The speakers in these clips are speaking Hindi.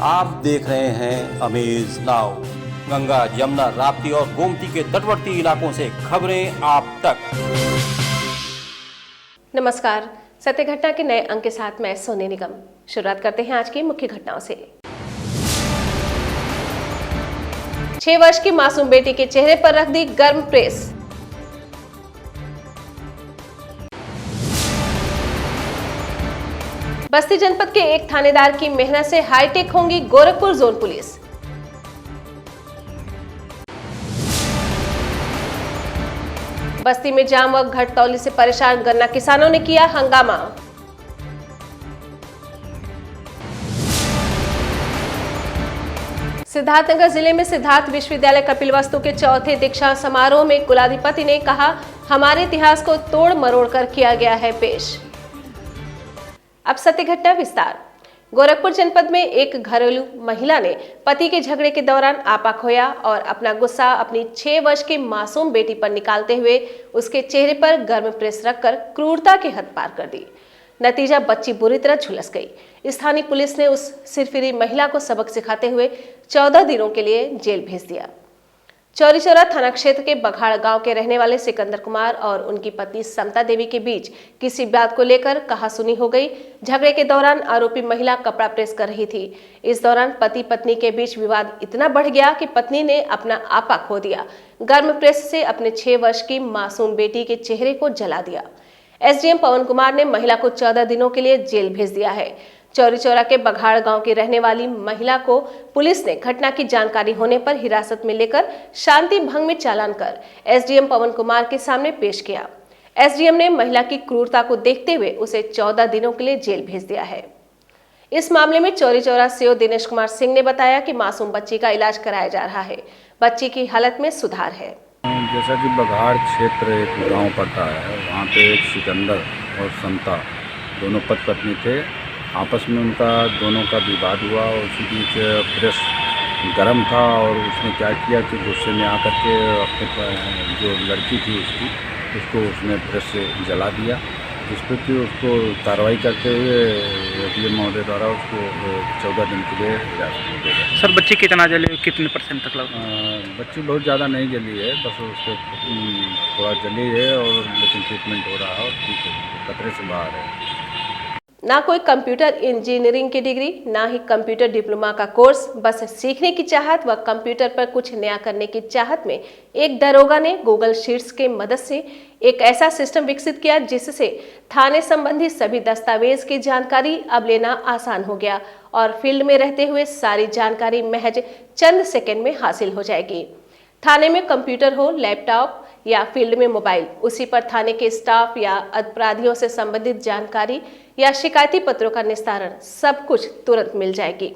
आप देख रहे हैं अमेज नाउ। गंगा, यमुना, राप्ती और गोमती के तटवर्ती इलाकों से खबरें आप तक। नमस्कार, सत्य घटना के नए अंक के साथ मैं सोनी निगम। शुरुआत करते हैं आज की मुख्य घटनाओं से। 6 वर्ष की मासूम बेटी के चेहरे पर रख दी गर्म प्रेस। बस्ती जनपद के एक थानेदार की मेहनत से हाईटेक होंगी गोरखपुर जोन पुलिस। बस्ती में जाम व घटतौली से परेशान गन्ना किसानों ने किया हंगामा। सिद्धार्थनगर जिले में सिद्धार्थ विश्वविद्यालय कपिलवस्तु के चौथे दीक्षांत समारोह में कुलाधिपति ने कहा, हमारे इतिहास को तोड़ मरोड़ कर किया गया है पेश। अब सत्य घटना विस्तार। गोरखपुर जनपद में एक घरेलू महिला ने पति के झगड़े के दौरान आपा खोया और अपना गुस्सा अपनी 6 वर्ष की मासूम बेटी पर निकालते हुए उसके चेहरे पर गर्म प्रेस रखकर क्रूरता की हद पार कर दी। नतीजा, बच्ची बुरी तरह झुलस गई। स्थानीय पुलिस ने उस सिरफिरी महिला को सबक सिखाते हुए 14 दिनों के लिए जेल भेज दिया। चौरी चौरा थाना क्षेत्र के बघाड़ गांव के रहने वाले सिकंदर कुमार और उनकी पत्नी समता देवी के बीच किसी बात को लेकर कहासुनी हो गई। झगड़े के दौरान आरोपी महिला कपड़ा प्रेस कर रही थी। इस दौरान पति पत्नी के बीच विवाद इतना बढ़ गया कि पत्नी ने अपना आपा खो दिया। गर्म प्रेस से अपने 6 वर्ष की मासूम बेटी के चेहरे को जला दिया। एसडीएम पवन कुमार ने महिला को 14 दिनों के लिए जेल भेज दिया है। चौरी चौरा के बघाड़ गांव की रहने वाली महिला को पुलिस ने घटना की जानकारी होने पर हिरासत में लेकर शांति भंग में चालान कर एसडीएम पवन कुमार के सामने पेश किया। एसडीएम ने महिला की क्रूरता को देखते हुए उसे 14 दिनों के लिए जेल भेज दिया है। इस मामले में चौरी चौरा सीओ दिनेश कुमार सिंह ने बताया कि मासूम बच्ची का इलाज कराया जा रहा है। बच्ची की हालत में सुधार है। जैसा कि बघाड़ क्षेत्र एक गांव पड़ता है, वहाँ पे एक सिकंदर और समता दोनों पति पत्नी थे। आपस में उनका दोनों का विवाद हुआ और उसी बीच प्रेस गर्म था और उसने क्या किया कि गुस्से में आकर के अपने जो लड़की थी उसको उसने प्रेस से जला दिया, जिस पर कि उसको कार्रवाई करते हुए एडीएम महोदय द्वारा उसको 14 दिन के लिए हिरासत में दिया गया। सर, बच्ची कितना जली, कितने % तक लगा? बच्ची बहुत ज़्यादा नहीं जली है, बस उसको थोड़ा जली है और लेकिन ट्रीटमेंट हो रहा है और ठीक है, खतरे से बाहर है। ना कोई कंप्यूटर इंजीनियरिंग की डिग्री, ना ही कंप्यूटर डिप्लोमा का कोर्स, बस सीखने की चाहत व कंप्यूटर पर कुछ नया करने की चाहत में एक दरोगा ने गूगल शीट्स के मदद से एक ऐसा सिस्टम विकसित किया जिससे थाने संबंधी सभी दस्तावेज की जानकारी अब लेना आसान हो गया और फील्ड में रहते हुए सारी जानकारी महज चंद सेकंड में हासिल हो जाएगी। थाने में कंप्यूटर हो, लैपटॉप या फील्ड में मोबाइल, उसी पर थाने के स्टाफ या अपराधियों से संबंधित जानकारी या शिकायती पत्रों का निस्तारण सब कुछ तुरंत मिल जाएगी।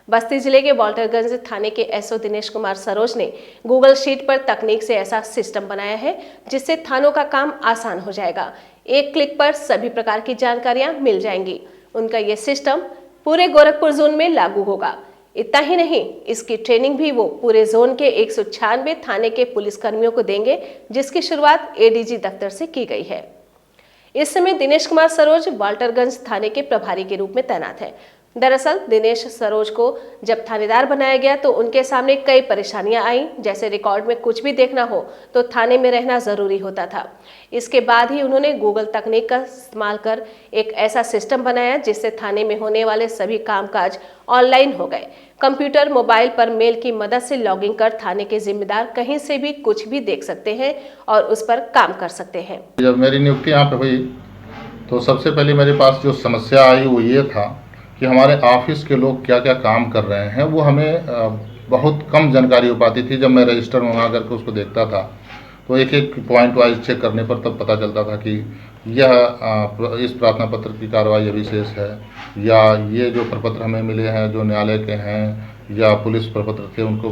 बस्ती जिले के वाल्टरगंज थाने के एसओ दिनेश कुमार सरोज ने गूगल शीट पर तकनीक से ऐसा सिस्टम बनाया है जिससे थानों का काम आसान हो जाएगा। एक क्लिक पर सभी प्रकार की जानकारियां मिल जाएंगी। उनका ये सिस्टम पूरे गोरखपुर जोन में लागू होगा। इतना ही नहीं, इसकी ट्रेनिंग भी वो पूरे जोन के 196 थाने के पुलिस कर्मियों को देंगे, जिसकी शुरुआत एडीजी दफ्तर से की गई है। इस समय दिनेश कुमार सरोज वाल्टरगंज थाने के प्रभारी के रूप में तैनात है। दरअसल दिनेश सरोज को जब थानेदार बनाया गया तो उनके सामने कई परेशानियां आई, जैसे रिकॉर्ड में कुछ भी देखना हो तो थाने में रहना जरूरी होता था। इसके बाद ही उन्होंने गूगल तकनीक का इस्तेमाल कर एक ऐसा सिस्टम बनाया जिससे थाने में होने वाले सभी कामकाज ऑनलाइन हो गए। कंप्यूटर, मोबाइल पर मेल की मदद से लॉगिन कर थाने के जिम्मेदार कहीं से भी कुछ भी देख सकते हैं और उस पर काम कर सकते हैं। जब मेरी नियुक्ति यहाँ पे हुई तो सबसे पहले मेरे पास जो समस्या आई वो ये था कि हमारे ऑफिस के लोग क्या क्या काम कर रहे हैं वो हमें बहुत कम जानकारी हो पाती थी। जब मैं रजिस्टर मंगा करके उसको देखता था तो एक एक पॉइंट वाइज चेक करने पर तब पता चलता था कि यह इस प्रार्थना पत्र की कार्रवाई अविशेष है, या ये जो प्रपत्र हमें मिले हैं जो न्यायालय के हैं या पुलिस प्रपत्र थे उनको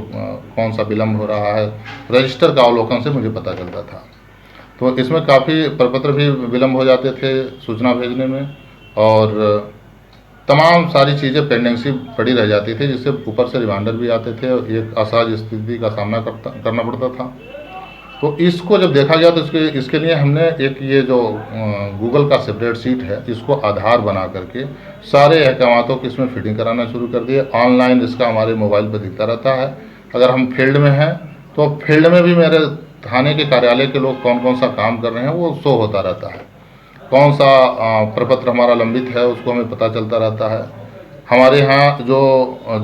कौन सा विलम्ब हो रहा है, रजिस्टर का अवलोकन से मुझे पता चलता था। तो इसमें काफ़ी प्रपत्र भी विलम्ब हो जाते थे सूचना भेजने में और तमाम सारी चीज़ें पेंडिंग सी पड़ी रह जाती थी, जिससे ऊपर से रिमाइंडर भी आते थे और एक असहज स्थिति का सामना करना पड़ता था। तो इसको जब देखा गया तो इसके लिए हमने एक ये जो गूगल का सेपरेट सीट है इसको आधार बना करके सारे अहकामातों की इसमें फिटिंग कराना शुरू कर दिए। ऑनलाइन इसका हमारे मोबाइल पर दिखता रहता है। अगर हम फील्ड में हैं तो फील्ड में भी मेरे थाने के कार्यालय के लोग कौन कौन सा काम कर रहे हैं वो शो होता रहता है। कौन सा प्रपत्र हमारा लंबित है उसको हमें पता चलता रहता है। हमारे यहाँ जो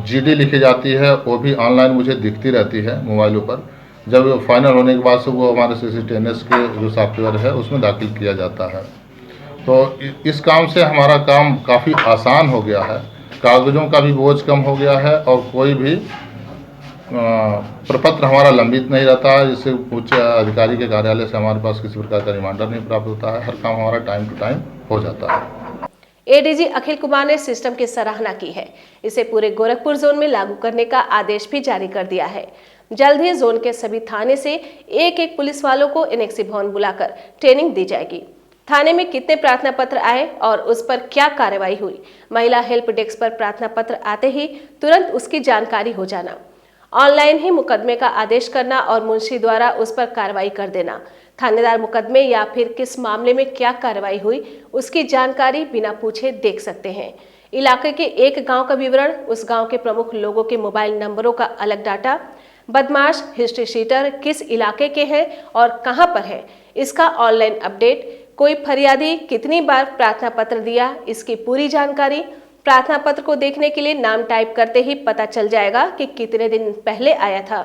जीडी लिखी जाती है वो भी ऑनलाइन मुझे दिखती रहती है मोबाइलों पर। जब फाइनल होने के बाद से वो हमारे CCTNS के जो सॉफ्टवेयर है उसमें दाखिल किया जाता है। तो इस काम से हमारा काम काफ़ी आसान हो गया है, कागज़ों का भी बोझ कम हो गया है और कोई भी प्रपत्र हमारा लंबित नहीं रहता है, जिससे उच्च अधिकारी के कार्यालय से हमारे पास किसी प्रकार का रिमाइंडर नहीं प्राप्त होता है। हर काम हमारा टाइम टू टाइम हो जाता है। एडीजी अखिल कुमार ने सिस्टम की सराहना की है। इसे पूरे गोरखपुर जोन में लागू करने का आदेश भी जारी कर दिया है। जल्द ही जोन के सभी थाने से एक पुलिस वालों को एनेक्सी भवन बुलाकर ट्रेनिंग दी जाएगी। थाने में कितने प्रार्थना पत्र आए और उस पर क्या कार्रवाई हुई, महिला हेल्प डेस्क पर प्रार्थना पत्र आते ही तुरंत उसकी जानकारी हो जाना, ऑनलाइन ही मुकदमे का आदेश करना और मुंशी द्वारा उस पर कार्रवाई कर देना, थानेदार मुकदमे या फिर किस मामले में क्या कार्रवाई हुई उसकी जानकारी बिना पूछे देख सकते हैं। इलाके के एक गांव का विवरण, उस गांव के प्रमुख लोगों के मोबाइल नंबरों का अलग डाटा, बदमाश हिस्ट्री शीटर किस इलाके के हैं और कहां पर है इसका ऑनलाइन अपडेट, कोई फरियादी कितनी बार प्रार्थना पत्र दिया इसकी पूरी जानकारी। प्रार्थना पत्र को देखने के लिए नाम टाइप करते ही पता चल जाएगा कि कितने दिन पहले आया था।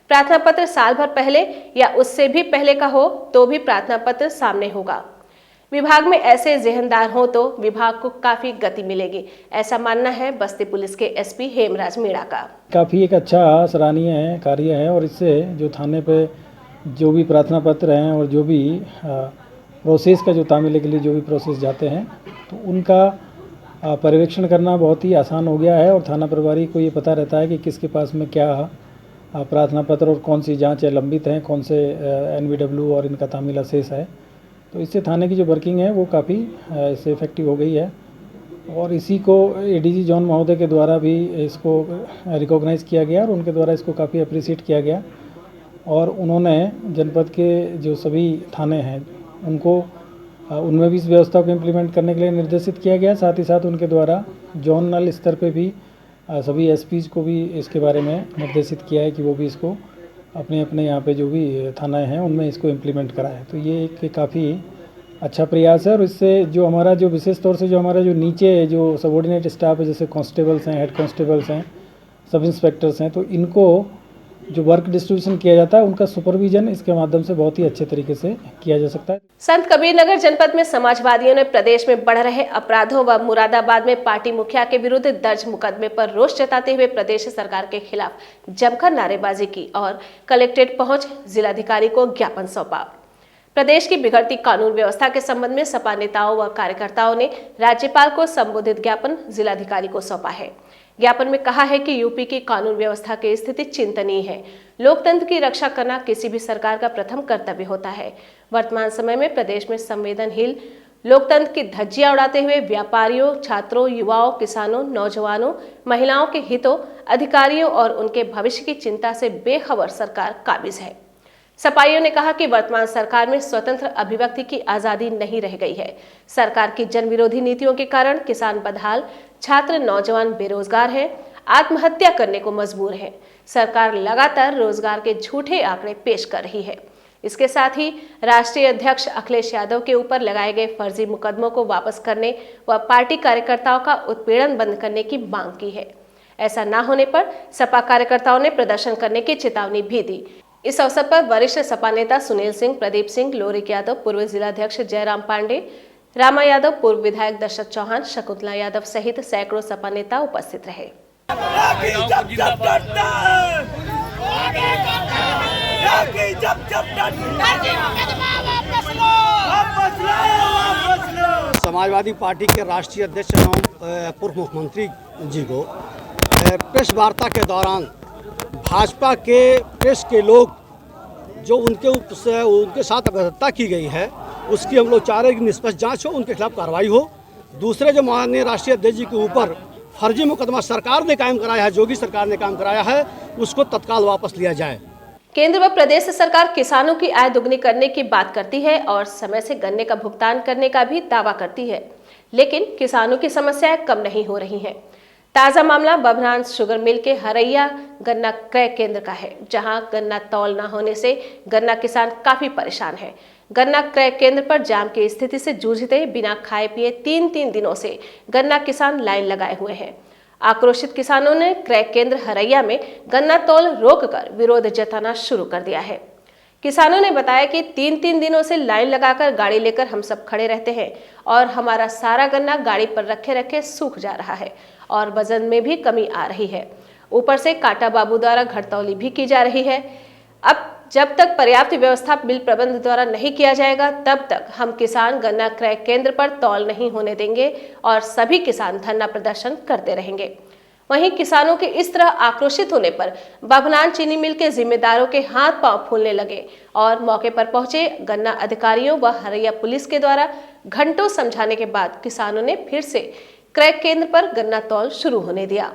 प्रार्थना पत्र साल भर पहले या उससे भी पहले का हो तो भी प्रार्थना पत्र सामने होगा। विभाग में ऐसे ज़हनदार हो तो विभाग को काफी गति मिलेगी, ऐसा मानना है बस्ती पुलिस के SP हेमराज मीणा का। काफ़ी एक अच्छा सराहनीय कार्य है और इससे जो थाने पे जो भी प्रार्थना पत्र हैं और जो भी प्रोसेस का जो तामील के लिए जो भी प्रोसेस जाते हैं तो उनका पर्यवेक्षण करना बहुत ही आसान हो गया है और थाना प्रभारी को ये पता रहता है कि किसके पास में क्या प्रार्थना पत्र और कौन सी जांच लंबित हैं, कौन से NVW और इनका तामील शेष है। तो इससे थाने की जो वर्किंग है वो काफ़ी इससे इफेक्टिव हो गई है और इसी को ADG जॉन महोदय के द्वारा भी इसको रिकॉग्नाइज़ किया गया और उनके द्वारा इसको काफ़ी अप्रिशिएट किया गया और उन्होंने जनपद के जो सभी थाने हैं उनको उनमें भी इस व्यवस्था को इम्प्लीमेंट करने के लिए निर्देशित किया गया। साथ ही साथ उनके द्वारा जोनल स्तर पे भी सभी SPs को भी इसके बारे में निर्देशित किया है कि वो भी इसको अपने अपने यहाँ पे जो भी थानाएं हैं उनमें इसको इम्प्लीमेंट कराएं। तो ये एक काफ़ी अच्छा प्रयास है और इससे जो हमारा जो विशेष तौर से जो हमारा जो नीचे जो सबॉर्डिनेट स्टाफ है जैसे कांस्टेबल्स हैं, हेड कांस्टेबल्स हैं, सब इंस्पेक्टर्स हैं, तो इनको जो वर्क डिस्ट्रीब्यूशन किया जाता है उनका सुपरविजन इसके माध्यम से बहुत ही अच्छे तरीके से किया जा सकता है। संत कबीरनगर जनपद में समाजवादियों ने प्रदेश में बढ़ रहे अपराधों व मुरादाबाद में पार्टी मुखिया के विरुद्ध दर्ज मुकदमे पर रोष जताते हुए प्रदेश सरकार के खिलाफ जमकर नारेबाजी की और कलेक्ट्रेट पहुंच जिलाधिकारी को ज्ञापन सौंपा। प्रदेश की बिगड़ती कानून व्यवस्था के संबंध में सपा नेताओं व कार्यकर्ताओं ने राज्यपाल को संबोधित ज्ञापन जिलाधिकारी को सौंपा है। ज्ञापन में कहा है कि यूपी की कानून व्यवस्था की स्थिति चिंतनीय है। लोकतंत्र की रक्षा करना किसी भी सरकार का प्रथम कर्तव्य होता है। वर्तमान समय में प्रदेश में संवेदनहीन लोकतंत्र की धज्जियां उड़ाते हुए व्यापारियों, छात्रों, युवाओं, किसानों, नौजवानों, महिलाओं के हितों, अधिकारियों और उनके भविष्य की चिंता से बेखबर सरकार काबिज है। सपाइयों ने कहा कि वर्तमान सरकार में स्वतंत्र अभिव्यक्ति की आजादी नहीं रह गई है। सरकार की जन विरोधी नीतियों के कारण किसान बदहाल, छात्र नौजवान बेरोजगार हैं, आत्महत्या करने को मजबूर हैं। सरकार लगातार रोजगार के झूठे आंकड़े पेश कर रही है। इसके साथ ही राष्ट्रीय अध्यक्ष अखिलेश यादव के ऊपर लगाए गए फर्जी मुकदमों को वापस करने व पार्टी कार्यकर्ताओं का उत्पीड़न बंद करने की मांग की है। ऐसा न होने पर सपा कार्यकर्ताओं ने प्रदर्शन करने की चेतावनी भी दी। इस अवसर पर वरिष्ठ सपा नेता सुनील सिंह, प्रदीप सिंह, लोरिक यादव, पूर्व जिलाध्यक्ष जयराम पांडे, रामा यादव, पूर्व विधायक दशरथ चौहान, शकुंतला यादव सहित सैकड़ों सपा नेता उपस्थित रहे। समाजवादी पार्टी के राष्ट्रीय अध्यक्ष एवं पूर्व मुख्यमंत्री जी को प्रेस वार्ता के दौरान भाजपा के प्रेस के लोग जो उनके साथ अभद्रता की गई है उसकी हम लोग चाह रहे हैं कि निष्पक्ष जांच हो, उनके खिलाफ कार्रवाई हो। दूसरे जो माननीय राष्ट्रीय अध्यक्ष जी के ऊपर फर्जी मुकदमा सरकार ने कायम कराया है, जोगी सरकार ने काम कराया है, उसको तत्काल वापस लिया जाए। केंद्र व प्रदेश सरकार किसानों की आय दुगनी करने की बात करती है और समय से गन्ने का भुगतान करने का भी दावा करती है, लेकिन किसानों की समस्याएं कम नहीं हो रही हैं। ताजा मामला बभनान शुगर मिल के हरैया गन्ना क्रय केंद्र का है, जहां गन्ना तौल न होने से गन्ना किसान काफी परेशान है। गन्ना क्रय केंद्र पर जाम की स्थिति से जूझते बिना खाए पिए 3-3 दिनों से गन्ना किसान लाइन लगाए हुए हैं। आक्रोशित किसानों ने क्रय केंद्र हरैया में गन्ना तौल रोककर विरोध जताना शुरू कर दिया है। किसानों ने बताया कि 3-3 दिनों से लाइन लगाकर गाड़ी लेकर हम सब खड़े रहते हैं और हमारा सारा गन्ना गाड़ी पर रखे रखे सूख जा रहा है और वजन में भी कमी आ रही है। ऊपर से काटा बाबू द्वारा घटतौली भी की जा रही है। अब जब तक पर्याप्त व्यवस्था मिल प्रबंध द्वारा नहीं किया जाएगा, तब तक हम किसान गन्ना क्रय केंद्र पर तौल नहीं होने देंगे और सभी किसान धरना प्रदर्शन करते रहेंगे। वहीं किसानों के इस तरह आक्रोशित होने पर बभनान चीनी मिल के जिम्मेदारों के हाथ पांव फूलने लगे और मौके पर पहुंचे गन्ना अधिकारियों व हरैया पुलिस के द्वारा घंटों समझाने के बाद किसानों ने फिर से क्रय केंद्र पर गन्ना तौल शुरू होने दिया।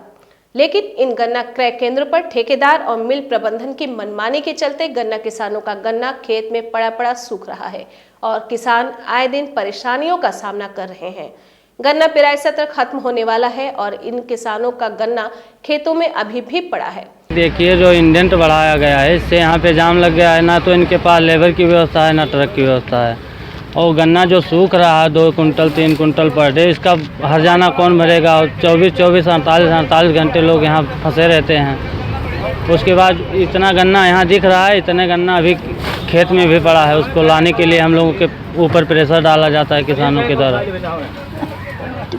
लेकिन इन गन्ना क्रय केंद्रों पर ठेकेदार और मिल प्रबंधन की मनमानी के चलते गन्ना किसानों का गन्ना खेत में पड़ा सूख रहा है और किसान आए दिन परेशानियों का सामना कर रहे हैं। गन्ना पेराई सत्र खत्म होने वाला है और इन किसानों का गन्ना खेतों में अभी भी पड़ा है। देखिए, जो इंडेंट बढ़ाया गया है इससे यहाँ पे जाम लग गया है। ना तो इनके पास लेबर की व्यवस्था है, ना ट्रक की व्यवस्था है। और गन्ना जो सूख रहा है 2 कुंटल 3 कुंटल पर डे, इसका हर्जाना कौन भरेगा। और 24 48 घंटे लोग यहाँ फंसे रहते हैं। उसके बाद इतना गन्ना यहाँ दिख रहा है, इतने गन्ना अभी खेत में भी पड़ा है। उसको लाने के लिए हम लोगों के ऊपर प्रेशर डाला जाता है किसानों के द्वारा।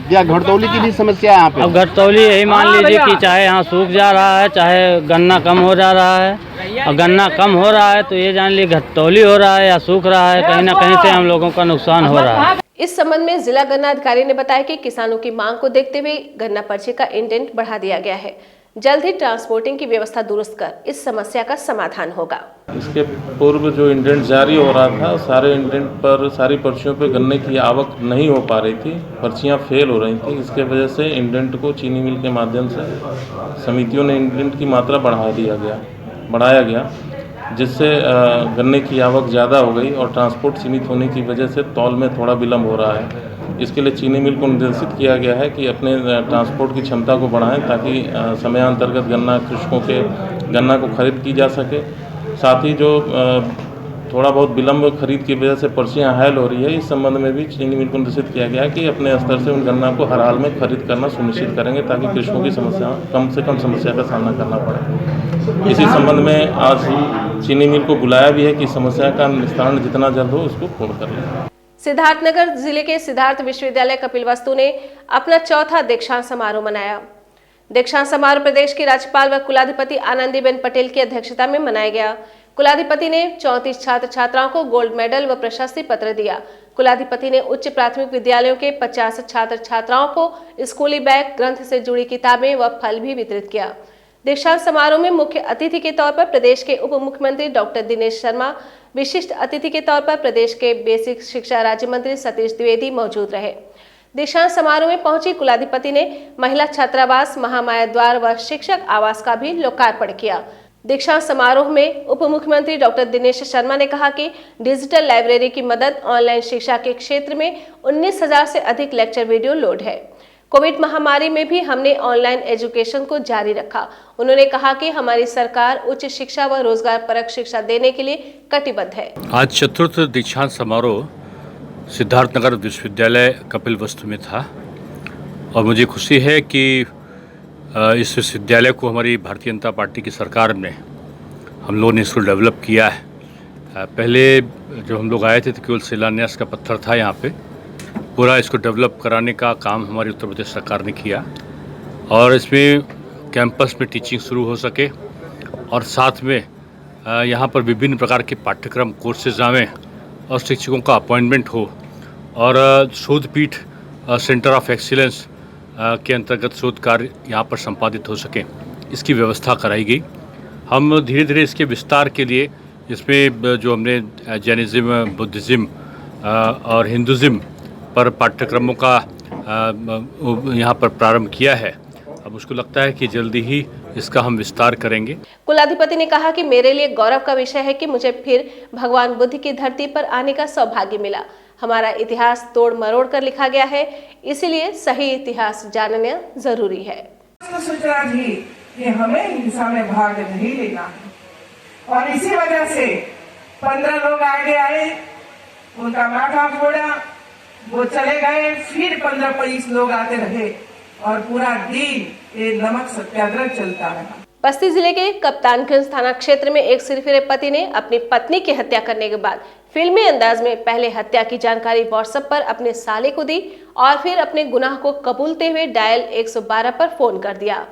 क्या घटतौली की भी समस्या है यहाँ पे? अब घटतौली यही मान लीजिए कि चाहे यहाँ सूख जा रहा है, चाहे गन्ना कम हो जा रहा है। और गन्ना कम हो रहा है तो ये जान लीजिए घटतौली हो रहा है या सूख रहा है, कहीं ना कहीं से हम लोगों का नुकसान हो रहा है। इस संबंध में जिला गन्ना अधिकारी ने बताया कि किसानों की मांग को देखते हुए गन्ना पर्ची का इंडेंट बढ़ा दिया गया है। जल्द ही ट्रांसपोर्टिंग की व्यवस्था दुरुस्त कर इस समस्या का समाधान होगा। इसके पूर्व जो इंडेंट जारी हो रहा था, सारे इंडेंट पर सारी पर्चियों पे गन्ने की आवक नहीं हो पा रही थी, पर्चियां फेल हो रही थी। इसके वजह से इंडेंट को चीनी मिल के माध्यम से समितियों ने इंडेंट की मात्रा बढ़ाया गया, जिससे गन्ने की आवक ज़्यादा हो गई और ट्रांसपोर्ट सीमित होने की वजह से तौल में थोड़ा विलम्ब हो रहा है। इसके लिए चीनी मिल को निर्देशित किया गया है कि अपने ट्रांसपोर्ट की क्षमता को बढ़ाएं ताकि समयांतर्गत कृषकों के गन्ना को खरीद की जा सके। साथ ही जो थोड़ा बहुत विलम्ब खरीद की वजह से पर्चियाँ हायल हो रही है, इस संबंध में भी चीनी मिल को निर्देशित किया गया है कि अपने स्तर से उन गन्ना को हर हाल में खरीद करना सुनिश्चित करेंगे ताकि कृषकों की समस्या कम से कम समस्या का सामना करना पड़े। इसी संबंध में आज चीनी मिल को बुलाया भी है कि समस्या का निस्तारण जितना जल्द हो उसको पूर्ण कर लें। सिद्धार्थनगर जिले के सिद्धार्थ विश्वविद्यालय कपिलवस्तु ने अपना चौथा दीक्षांत समारोह मनाया। दीक्षांत समारोह प्रदेश की राज्यपाल व कुलाधिपति आनंदीबेन पटेल की अध्यक्षता में मनाया गया। कुलाधिपति ने 34 छात्र छात्राओं को गोल्ड मेडल व प्रशस्ति पत्र दिया। कुलाधिपति ने उच्च प्राथमिक विद्यालयों के 50 छात्र छात्राओं को स्कूली बैग, ग्रंथ से जुड़ी किताबें व फल भी वितरित किया। दीक्षांत समारोह में मुख्य अतिथि के तौर पर प्रदेश के उप मुख्यमंत्री डॉक्टर दिनेश शर्मा, विशिष्ट अतिथि के तौर पर प्रदेश के बेसिक शिक्षा राज्य मंत्री सतीश द्विवेदी मौजूद रहे। दीक्षांत समारोह में पहुंची कुलाधिपति ने महिला छात्रावास, महामाया द्वार व शिक्षक आवास का भी लोकार्पण किया। दीक्षांत समारोह में उप मुख्यमंत्री डॉक्टर दिनेश शर्मा ने कहा कि डिजिटल लाइब्रेरी की मदद ऑनलाइन शिक्षा के क्षेत्र में 19,000 से अधिक लेक्चर वीडियो लोड है। कोविड महामारी में भी हमने ऑनलाइन एजुकेशन को जारी रखा। उन्होंने कहा कि हमारी सरकार उच्च शिक्षा व रोजगार परक शिक्षा देने के लिए कटिबद्ध है। आज चतुर्थ दीक्षांत समारोह सिद्धार्थनगर विश्वविद्यालय कपिलवस्तु में था और मुझे खुशी है कि इस विश्वविद्यालय को हमारी भारतीय जनता पार्टी की सरकार ने हम लोगों ने इसको डेवलप किया है। पहले जब हम लोग आए थे तो केवल शिलान्यास का पत्थर था यहाँ पे। पूरा इसको डेवलप कराने का काम हमारी उत्तर प्रदेश सरकार ने किया और इसमें कैंपस में टीचिंग शुरू हो सके और साथ में यहाँ पर विभिन्न प्रकार के पाठ्यक्रम कोर्सेज आवें और शिक्षकों का अपॉइंटमेंट हो और शोध पीठ सेंटर ऑफ एक्सीलेंस के अंतर्गत शोध कार्य यहाँ पर संपादित हो सकें, इसकी व्यवस्था कराई गई। हम धीरे धीरे इसके विस्तार के लिए इसमें जो हमने जैनिज़्म, बुद्धिज़्म और हिंदुज़्म पर पाठ्यक्रमों का यहाँ पर प्रारंभ किया है, अब उसको लगता है कि जल्दी ही इसका हम विस्तार करेंगे। कुलाधिपति ने कहा कि मेरे लिए गौरव का विषय है कि मुझे फिर भगवान बुद्ध की धरती पर आने का सौभाग्य मिला। हमारा इतिहास तोड़ मरोड़ कर लिखा गया है, इसीलिए सही इतिहास जानना जरूरी है। सूचना दी कि हमें हिंसा में भाग नहीं लेना है और इसी वजह से 15 लोग आगे आए, उनका माथा फोड़ा, वो चले गए, फिर 15-20 लोग आते रहे और पूरा दिन ये नमक सत्याग्रह चलता रहा। बस्ती जिले के कप्तानगंज थाना क्षेत्र में एक सिरफिरे पति ने अपनी पत्नी की हत्या करने के बाद फिल्मी अंदाज में पहले हत्या की जानकारी व्हाट्सएप पर अपने साले को दी और फिर अपने गुनाह को कबूलते हुए डायल 112 पर फोन कर दिया।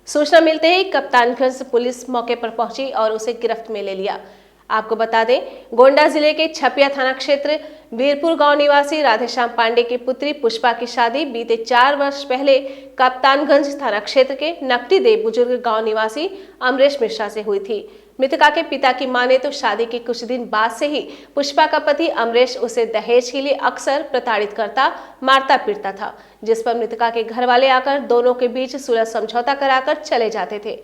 सूचना मिलते ही कप्तानगंज पुलिस मौके पर पहुंची और उसे गिरफ्त में ले लिया। आपको बता दें, गोंडा जिले के छपिया थाना क्षेत्र वीरपुर गांव निवासी राधेश्याम पांडे की पुत्री पुष्पा की शादी बीते 4 वर्ष पहले कप्तानगंज थाना क्षेत्र के नकटी देव बुजुर्ग गांव निवासी अमरेश मिश्रा से हुई थी। मृतका के पिता की माने तो शादी के कुछ दिन बाद से ही पुष्पा का पति अमरेश उसे दहेज के लिए अक्सर प्रताड़ित करता, मारता पीटता था, जिस पर मृतका के घर वाले आकर दोनों के बीच सुलह समझौता कराकर चले जाते थे।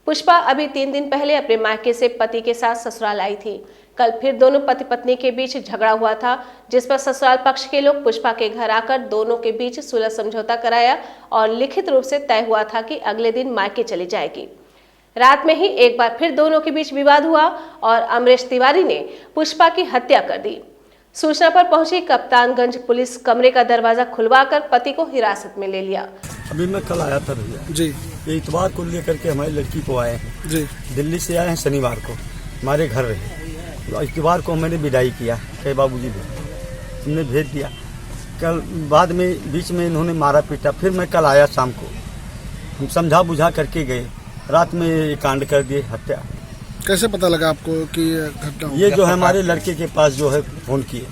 पुष्पा अभी 3 दिन पहले अपने मायके से पति के साथ ससुराल आई थी। कल फिर दोनों पति पत्नी के बीच झगड़ा हुआ था, जिस पर ससुराल पक्ष के लोग पुष्पा के घर आकर दोनों के बीच सुलह समझौता कराया और लिखित रूप से तय हुआ था कि अगले दिन मायके चली जाएगी। रात में ही एक बार फिर दोनों के बीच विवाद हुआ और अमरेश तिवारी ने पुष्पा की हत्या कर दी। सूचना पर पहुंची कप्तानगंज पुलिस कमरे का दरवाजा खुलवाकर पति को हिरासत में ले लिया। अभी मैं कल आया था भैया जी, ये इतवार को लेकर के हमारी लड़की को आए हैं जी, दिल्ली से आए हैं, शनिवार को हमारे घर रहे। इतवार को मैंने विदाई किया, कहे बाबूजी हमने भेज दिया। कल बाद में बीच में इन्होंने मारा पीटा, फिर मैं कल आया शाम को, हम समझा बुझा करके गए, रात में ये कांड कर दिए, हत्या। कैसे पता लगा आपको कि घटना? ये जो है हमारे लड़के के पास जो है फोन किए।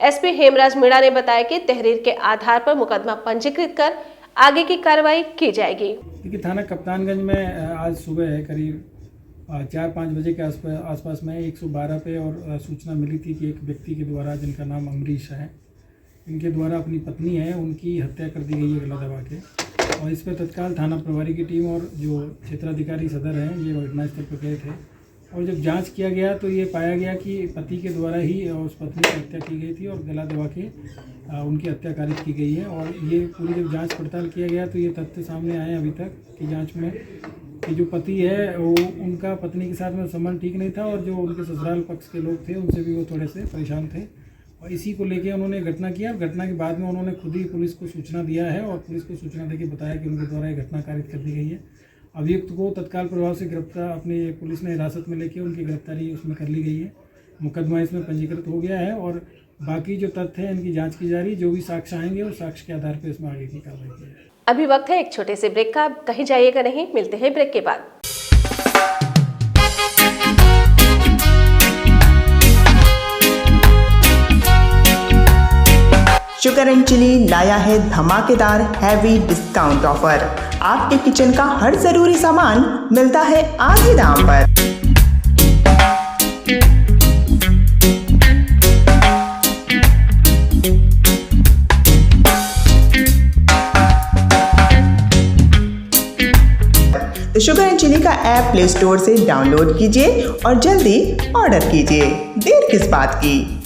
एसपी हेमराज मीणा ने बताया कि तहरीर के आधार पर मुकदमा पंजीकृत कर आगे की कार्रवाई की जाएगी। देखिए, थाना कप्तानगंज में आज सुबह करीब 4-5 बजे के आसपास में 112 पे और सूचना मिली थी कि एक व्यक्ति के द्वारा, जिनका नाम अमरीश है, इनके द्वारा अपनी पत्नी है उनकी हत्या कर दी गई है गला दबा के। और इस पर तत्काल थाना प्रभारी की टीम और जो क्षेत्राधिकारी सदर हैं ये घटनास्थल पर गए थे और जब जांच किया गया तो ये पाया गया कि पति के द्वारा ही उस पत्नी की हत्या की गई थी और गला दबा के उनकी हत्या कारित की गई है। और ये पूरी जब जांच पड़ताल किया गया तो ये तथ्य सामने आए अभी तक की जांच में कि जो पति है वो, उनका पत्नी के साथ में संबंध ठीक नहीं था और जो उनके ससुराल पक्ष के लोग थे उनसे भी वो थोड़े से परेशान थे और इसी को लेके उन्होंने घटना किया। घटना के बाद में उन्होंने खुद ही पुलिस को सूचना दिया है और पुलिस को सूचना देके बताया कि उनके द्वारा ये घटना कारित कर दी गई है। अभियुक्त को तत्काल प्रभाव से गिरफ्तार अपने पुलिस ने हिरासत में लेके उनकी गिरफ्तारी उसमें कर ली गई है। मुकदमा इसमें पंजीकृत हो गया है और बाकी जो तथ्य हैं इनकी जांच की जा रही है। जो भी साक्ष्य आएंगे उस साक्ष्य के आधार पर इसमें आगे की कार्रवाई की जाएगी। अभी वक्त है एक छोटे से ब्रेक का, कहीं जाइएगा नहीं, मिलते हैं ब्रेक के बाद। शुगर एंड चिली लाया है धमाकेदार हैवी डिस्काउंट ऑफर। आपके किचन का हर जरूरी सामान मिलता है आधे दाम पर। तो शुगर एंड चिली का ऐप प्ले स्टोर से डाउनलोड कीजिए और जल्दी ऑर्डर कीजिए। देर किस बात की।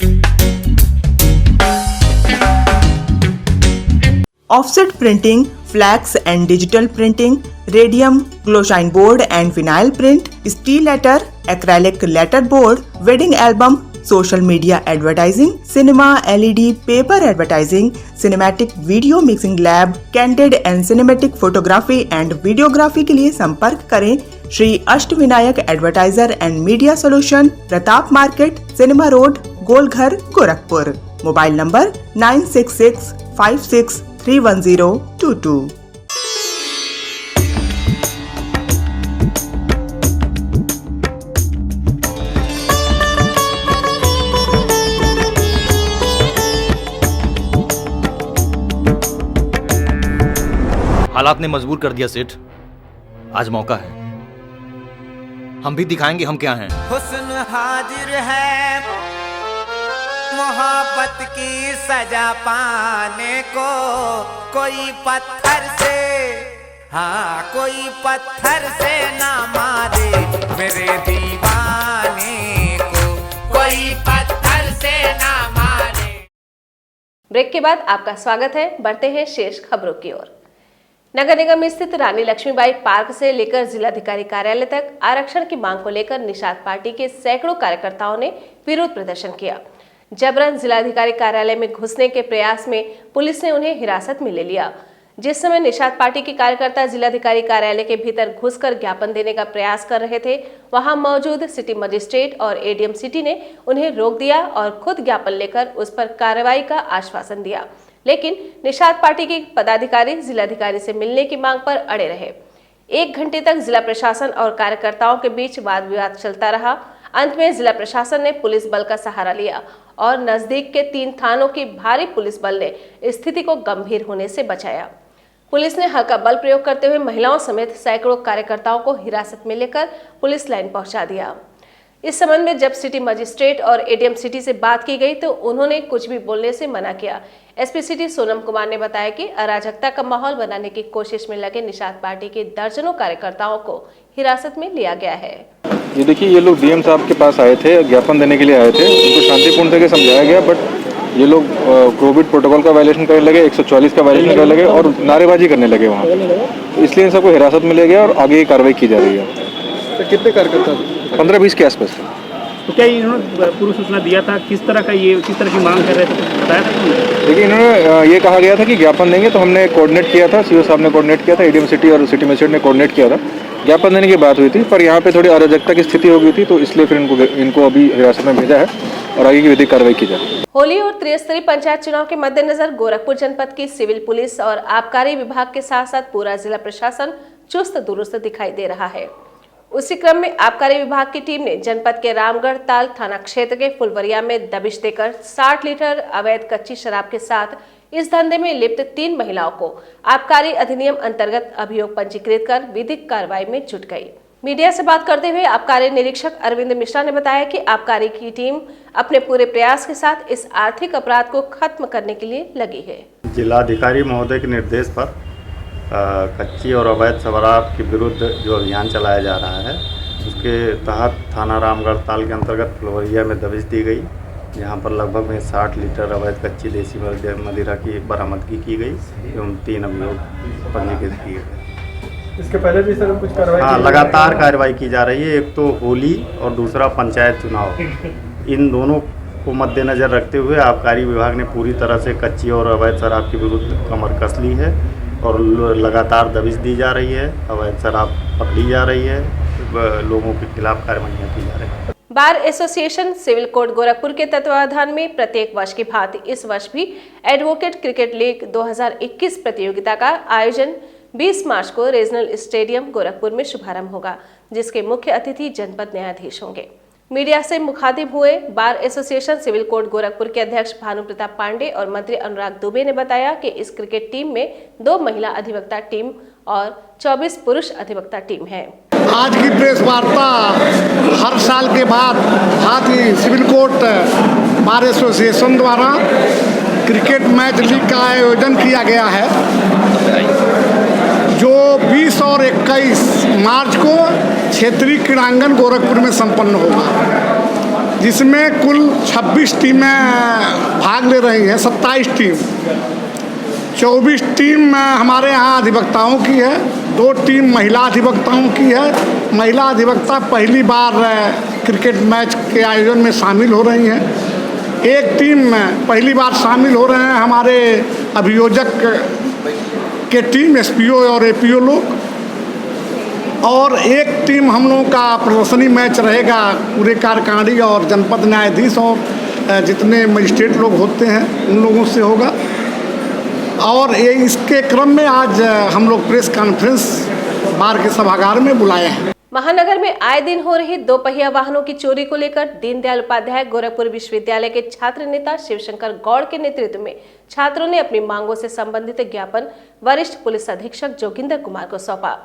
Offset printing, flex and digital printing, radium, glow shine board and vinyl print, steel letter, acrylic letter board, wedding album, social media advertising, cinema, LED, paper advertising, cinematic video mixing lab, candid and cinematic photography and videography के लिए संपर्क करें Shri Ashtavinayak advertiser and media solution, Pratap market, cinema road, Golghar, Gorakhpur. Mobile number 9665631022। हालात ने मजबूर कर दिया सेठ, आज मौका है, हम भी दिखाएंगे हम क्या हैं। हुस्न हाजिर है मोहब्बत की सजा पाने को, कोई पत्थर से हाँ कोई पत्थर से ना मारे मेरे दीवाने को, कोई पत्थर से ना मारे। ब्रेक के बाद आपका स्वागत है। बढ़ते हैं शेष खबरों की ओर। नगर निगम स्थित रानी लक्ष्मीबाई पार्क से लेकर जिलाधिकारी कार्यालय तक आरक्षण की मांग को लेकर निषाद पार्टी के सैकड़ों कार्यकर्ताओं ने विरोध प्रदर्शन किया। जबरन जिलाधिकारी कार्यालय में घुसने के प्रयास में पुलिस ने उन्हें हिरासत में ले लिया। जिस समय निषाद पार्टी के कार्यकर्ता जिलाधिकारी कार्यालय के भीतर घुसकर ज्ञापन देने का प्रयास कर रहे थे, वहां मौजूद सिटी मजिस्ट्रेट और एडीएम सिटी ने उन्हें रोक दिया और खुद ज्ञापन लेकर उस पर कार्रवाई का आश्वासन दिया। लेकिन निषाद पार्टी के पदाधिकारी जिलाधिकारी से मिलने की मांग पर अड़े रहे। 1 घंटे तक जिला प्रशासन और कार्यकर्ताओं के बीच वाद विवाद चलता रहा। अंत में जिला प्रशासन ने पुलिस बल का सहारा लिया और नजदीक के 3 थानों की भारी पुलिस बल ने स्थिति को गंभीर होने से बचाया। पुलिस ने हल्का बल प्रयोग करते हुए महिलाओं समेत सैकड़ों कार्यकर्ताओं को हिरासत में लेकर पुलिस लाइन पहुंचा दिया। इस संबंध में जब सिटी मजिस्ट्रेट और एडीएम सिटी से बात की गई तो उन्होंने कुछ भी बोलने से मना किया। एसपी सिटी सोनम कुमार ने बताया कि अराजकता का माहौल बनाने की कोशिश में लगे निषाद पार्टी के दर्जनों कार्यकर्ताओं को हिरासत में लिया गया है। ये देखिए, ये लोग डीएम साहब के पास आए थे, ज्ञापन देने के लिए आए थे। उनको शांतिपूर्ण तरीके से समझाया गया, बट ये लोग कोविड प्रोटोकॉल का वायलेशन करने लगे, 144 का वायलेशन करने लगे और नारेबाजी करने लगे वहाँ। तो इसलिए इन सबको हिरासत में लिया गया और आगे की कार्रवाई की जा रही है। तो कितने कार्यकर्ता? 15-20 के आसपास। तो क्या इन्होंने पूर्व सूचना दिया था किस तरह की मांग कर रहे थे, बताया था? देखिए, इन्होंने ये कहा गया था कि ज्ञापन देंगे, तो हमने कोऑर्डिनेट किया था, सीओ साहब ने कोऑर्डिनेट किया था, एडीएम सिटी और सिटी मजिस्ट्रेट ने कोऑर्डिनेट किया था। ज्ञापन देने की बात हुई थी, पर यहाँ पे थोड़ी अराजकता की स्थिति हो गई थी, तो इसलिए फिर इनको अभी हिरासत में भेजा है और आगे की विधिक कार्रवाई की जाए। होली और त्रिस्तरीय पंचायत चुनाव के मद्देनजर गोरखपुर जनपद की सिविल पुलिस और आबकारी विभाग के साथ साथ पूरा जिला प्रशासन चुस्त दुरुस्त दिखाई दे रहा है। उसी क्रम में आबकारी विभाग की टीम ने जनपद के रामगढ़ ताल थाना क्षेत्र के फुलवरिया में दबिश देकर 60 लीटर अवैध कच्ची शराब के साथ इस धंधे में लिप्त 3 महिलाओं को आबकारी अधिनियम अंतर्गत अभियोग पंजीकृत कर विधिक कार्रवाई में जुट गई। मीडिया से बात करते हुए आबकारी निरीक्षक अरविंद मिश्रा ने बताया कि आबकारी की टीम अपने पूरे प्रयास के साथ इस आर्थिक अपराध को खत्म करने के लिए लगी है। जिलाधिकारी महोदय के निर्देश पर कच्ची और अवैध शराब के विरुद्ध जो अभियान चलाया जा रहा है, उसके तहत थाना रामगढ़ ताल के अंतर्गत फुलवरिया में दबिश दी गई, जहां पर लगभग में 60 लीटर अवैध कच्ची देसी मदिरा की बरामदगी की गई एवं 3 अभियोग पंजीकृत किए गए। इसके पहले भी सर कुछ कार्रवाई? हाँ, लगातार कार्रवाई की जा रही है। एक तो होली और दूसरा पंचायत चुनाव, इन दोनों को मद्देनजर रखते हुए आबकारी विभाग ने पूरी तरह से कच्ची और अवैध शराब के विरुद्ध कमर कस ली है और लगातार दबिश दी जा रही है, अवैध शराब पकड़ी जा रही है, लोगों के खिलाफ कार्रवाइयाँ की जा रही है। Bar association civil court Gorakhpur के तत्वावधान में प्रत्येक वर्ष की भांति इस वर्ष भी एडवोकेट क्रिकेट लीग 2021 प्रतियोगिता का आयोजन 20 मार्च को रीजनल स्टेडियम गोरखपुर में शुभारंभ होगा, जिसके मुख्य अतिथि जनपद न्यायाधीश होंगे। मीडिया से मुखातिब हुए bar association civil court Gorakhpur के अध्यक्ष भानु प्रताप पांडे और मंत्री अनुराग दुबे ने बताया कि इस क्रिकेट टीम में 2 महिला अधिवक्ता टीम और 24 पुरुष अधिवक्ता टीम है। आज की प्रेस वार्ता हर साल के बाद हाथी सिविल कोर्ट बार एसोसिएशन द्वारा क्रिकेट मैच लीग का आयोजन किया गया है, जो 20 और 21 मार्च को क्षेत्रीय क्रीड़ांगन गोरखपुर में संपन्न होगा, जिसमें कुल 26 टीमें भाग ले रही हैं। 27 टीम, 24 टीम हमारे यहाँ अधिवक्ताओं की है, 2 टीम महिला अधिवक्ताओं की है। महिला अधिवक्ता पहली बार क्रिकेट मैच के आयोजन में शामिल हो रही हैं। एक टीम पहली बार शामिल हो रहे हैं हमारे अभियोजक के टीम, एसपीओ और एपीओ लोग, और एक टीम हम लोगों का प्रदर्शनी मैच रहेगा पूरे कार्यकारिणी और जनपद न्यायाधीश और जितने मजिस्ट्रेट लोग होते हैं उन लोगों से होगा। और ये इसके क्रम में आज हम लोग प्रेस कॉन्फ्रेंस बार के सभागार में बुलाए हैं। महानगर में आए दिन हो रही 2 पहिया वाहनों की चोरी को लेकर दीनदयाल उपाध्याय गोरखपुर विश्वविद्यालय के छात्र नेता शिवशंकर गौड़ के नेतृत्व में छात्रों ने अपनी मांगों से संबंधित ज्ञापन वरिष्ठ पुलिस अधीक्षक जोगिंदर कुमार को सौंपा।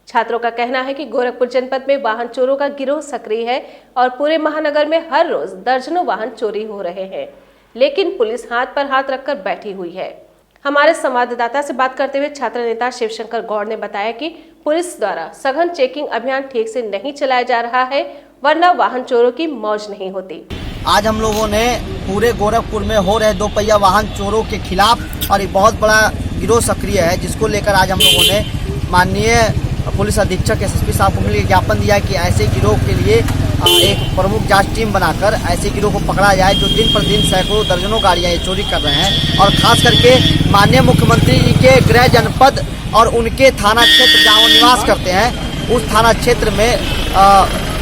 छात्रों का कहना है कि गोरखपुर जनपद में वाहन चोरों का गिरोह सक्रिय है और पूरे महानगर में हर रोज दर्जनों वाहन चोरी हो रहे हैं, लेकिन पुलिस हाथ पर हाथ रखकर बैठी हुई है। हमारे संवाददाता से बात करते हुए छात्र नेता शिवशंकर गौड़ ने बताया कि पुलिस द्वारा सघन चेकिंग अभियान ठीक से नहीं चलाया जा रहा है, वरना वाहन चोरों की मौज नहीं होती। आज हम लोगों ने पूरे गोरखपुर में हो रहे 2 पहिया वाहन चोरों के खिलाफ और एक बहुत बड़ा गिरोह सक्रिय है, जिसको लेकर आज हम लोगों ने माननीय पुलिस अधीक्षक एसएसपी साहब को मिलकर ज्ञापन दिया कि ऐसे गिरोह के लिए एक प्रमुख जांच टीम बनाकर ऐसे गिरोह को पकड़ा जाए जो दिन पर दिन सैकड़ों दर्जनों गाड़ियां ये चोरी कर रहे हैं। और खास करके माननीय मुख्यमंत्री जी के गृह जनपद और उनके थाना क्षेत्र जहाँ वो निवास करते हैं, उस थाना क्षेत्र में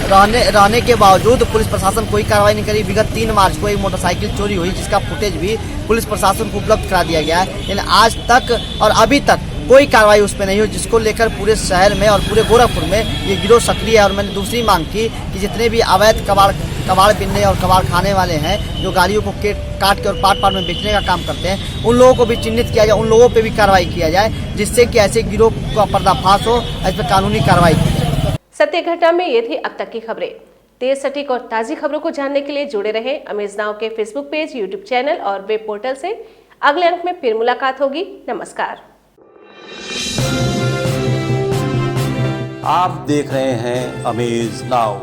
रहने के बावजूद पुलिस प्रशासन कोई कार्रवाई नहीं करी। विगत 3 मार्च को एक मोटरसाइकिल चोरी हुई, जिसका फुटेज भी पुलिस प्रशासन को उपलब्ध करा दिया गया है, लेकिन आज तक और अभी तक कोई कार्रवाई उस पर नहीं हुई, जिसको लेकर पूरे शहर में और पूरे गोरखपुर में ये गिरोह सक्रिय है। और मैंने दूसरी मांग की कि जितने भी अवैध कबाड़ बिनने और कबाड़ खाने वाले हैं, जो गाड़ियों को काट के और पाट में बेचने का काम करते हैं, उन लोगों को भी चिन्हित किया जाए, उन लोगों पर भी कार्रवाई किया जाए, जिससे कि ऐसे गिरोह का पर्दाफाश हो, इस पर कानूनी कार्रवाई की जाए। सत्य घटना में ये थी अब तक की खबरें। तेज, सटीक और ताज़ी खबरों को जानने के लिए जुड़े रहें अमेज नाउ के फेसबुक पेज, यूट्यूब चैनल और वेब पोर्टल से। अगले अंक में फिर मुलाकात होगी। नमस्कार। आप देख रहे हैं अमेज नाउ।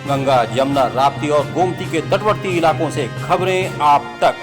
गंगा, यमुना, राप्ती और गोमती के तटवर्ती इलाकों से खबरें आप तक।